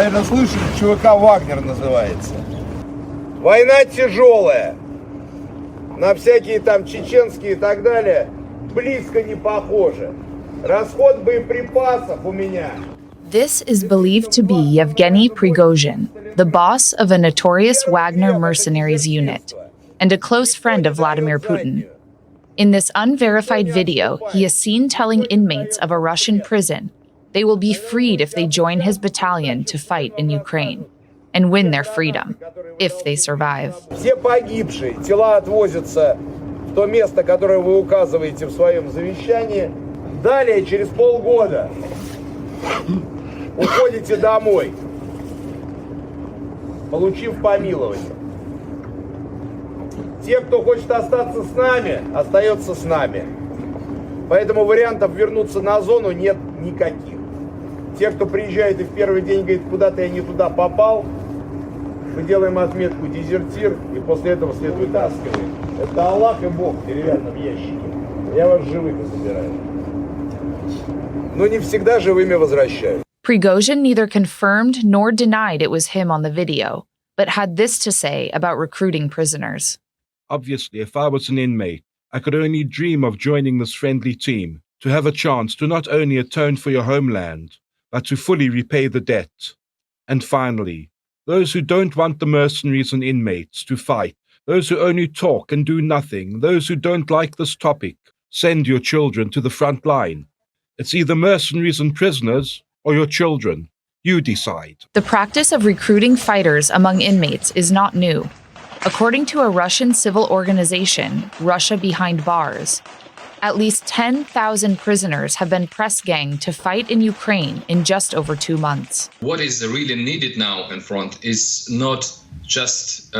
наверное, слышали, ЧВК «Вагнер» называется. Война тяжелая. На всякие там чеченские и так далее близко не похоже. Расход боеприпасов у меня. This is believed to be Yevgeny Prigozhin, the boss of a notorious Wagner mercenaries unit, and a close friend of Vladimir Putin. In this unverified video, he is seen telling inmates of a Russian prison they will be freed if they join his battalion to fight in Ukraine and win their freedom, if they survive. Все погибшие тела отвозятся в то место, которое вы указываете в своем завещании. Далее, через полгода, уходите домой, получив помилование. Те, кто хочет остаться с нами, остается с нами. Поэтому вариантов вернуться на зону нет никаких. Те, кто приезжает и в первый день говорит, куда-то я не туда попал, мы делаем отметку «дезертир», и после этого след вытаскиваем. Это Аллах и Бог в деревянном ящике. Я вас живыми забираю. Но не всегда живыми возвращаю. Prigozhin neither confirmed nor denied it was him on the video, but had this to say about recruiting prisoners. Obviously, if I was an inmate, I could only dream of joining this friendly team, to have a chance to not only atone for your homeland, but to fully repay the debt. And finally, those who don't want the mercenaries and inmates to fight, those who only talk and do nothing, those who don't like this topic, send your children to the front line. It's either mercenaries and prisoners, or your children. You decide. The practice of recruiting fighters among inmates is not new. According to a Russian civil organization, Russia Behind Bars, at least 10,000 prisoners have been press-ganged to fight in Ukraine in just over 2 months. What is really needed now in front is not just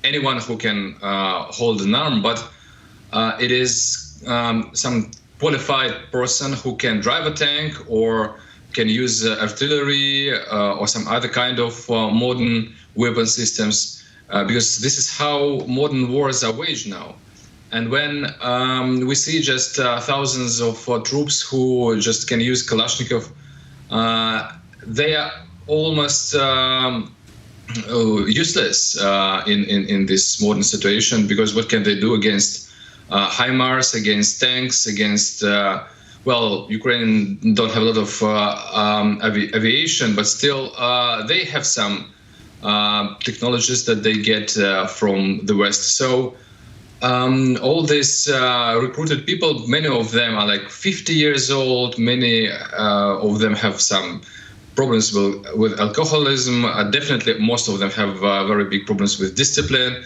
anyone who can hold an arm, but it is some qualified person who can drive a tank or can use artillery or some other kind of modern weapon systems, because this is how modern wars are waged now. And when we see just thousands of troops who just can use Kalashnikov, they are almost useless in this modern situation, because what can they do against HIMARS, against tanks, against well, Ukraine don't have a lot of aviation, but still they have some technologies that they get from the West. So all these recruited people, many of them are like 50 years old. Many of them have some problems with alcoholism. Definitely, most of them have very big problems with discipline.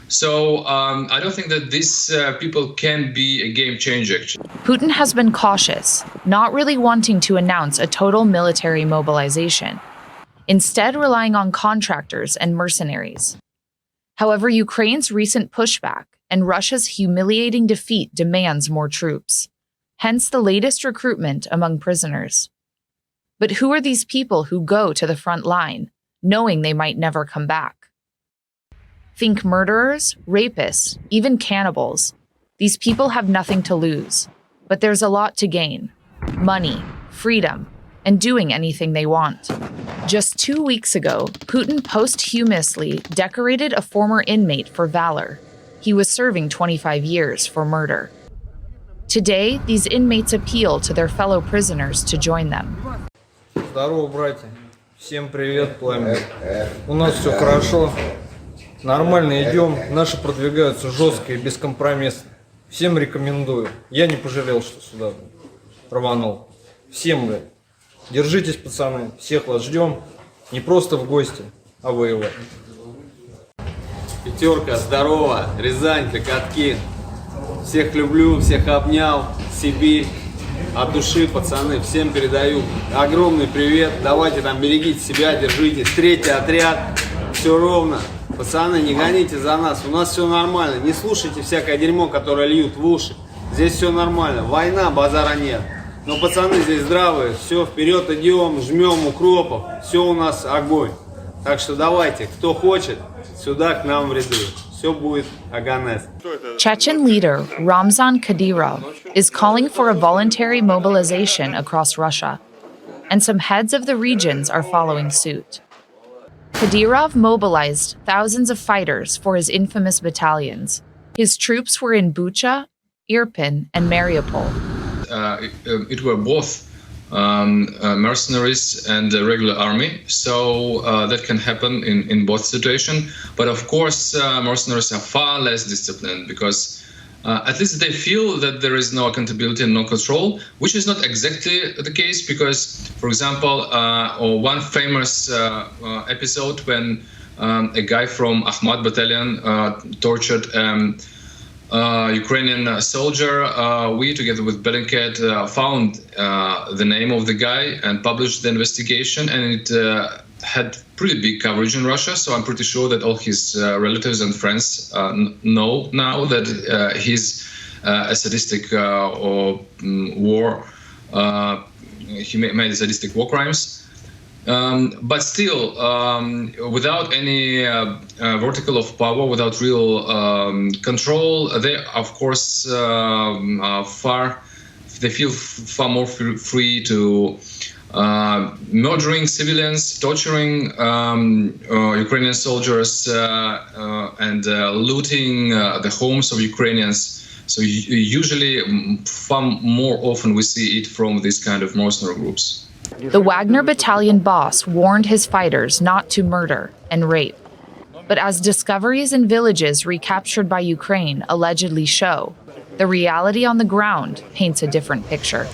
So I don't think that these people can be a game changer. Putin has been cautious, not really wanting to announce a total military mobilization, instead relying on contractors and mercenaries. However, Ukraine's recent pushback and Russia's humiliating defeat demands more troops, hence the latest recruitment among prisoners. But who are these people who go to the front line, knowing they might never come back? Think murderers, rapists, even cannibals. These people have nothing to lose, but there's a lot to gain: money, freedom, and doing anything they want. Just 2 weeks ago, Putin posthumously decorated a former inmate for valor. He was serving 25 years for murder. Today, these inmates appeal to their fellow prisoners to join them. Здорово, братья. Всем привет, пламя. У нас все хорошо. Нормально идем. Наши продвигаются жестко и бескомпромиссно. Всем рекомендую. Я не пожалел, что сюда рванул. Всем, блядь. Держитесь, пацаны. Всех вас ждем. Не просто в гости, а воевать. Пятерка, здорово. Рязань, Катки. Всех люблю, всех обнял. Сибирь. От души, пацаны, всем передаю огромный привет. Давайте там берегите себя, держитесь. 3-й отряд. Все ровно. Пацаны, не гоните за нас. У нас все нормально. Не слушайте всякое дерьмо, которое льют в уши. Здесь все нормально. Война, базара нет. Но пацаны здесь здравые. Все, вперед идем, жмем укропов. Все у нас огонь. Так что давайте, кто хочет, сюда к нам в ряды. Все будет аганес. Chechen leader Ramzan Kadyrov is calling for a voluntary mobilization across Russia. and some heads of the regions are following suit. Kadyrov mobilized thousands of fighters for his infamous battalions. His troops were in Bucha, Irpin, and Mariupol. It were both mercenaries and the regular army, so that can happen in both situations. But of course, mercenaries are far less disciplined because at least they feel that there is no accountability and no control, which is not exactly the case because, for example, one famous episode when a guy from Akhmat battalion tortured Ukrainian soldier, we together with Bellingcat found the name of the guy and published the investigation, and it had pretty big coverage in Russia, so I'm pretty sure that all his relatives and friends know now that he's a sadistic war. He made sadistic war crimes. But still, without any vertical of power, without real control, they, of course, they feel far more free to murdering civilians, torturing Ukrainian soldiers, and looting the homes of Ukrainians. So usually, far more often we see it from this kind of mercenary groups. The Wagner battalion boss warned his fighters not to murder and rape. But as discoveries in villages recaptured by Ukraine allegedly show, the reality on the ground paints a different picture.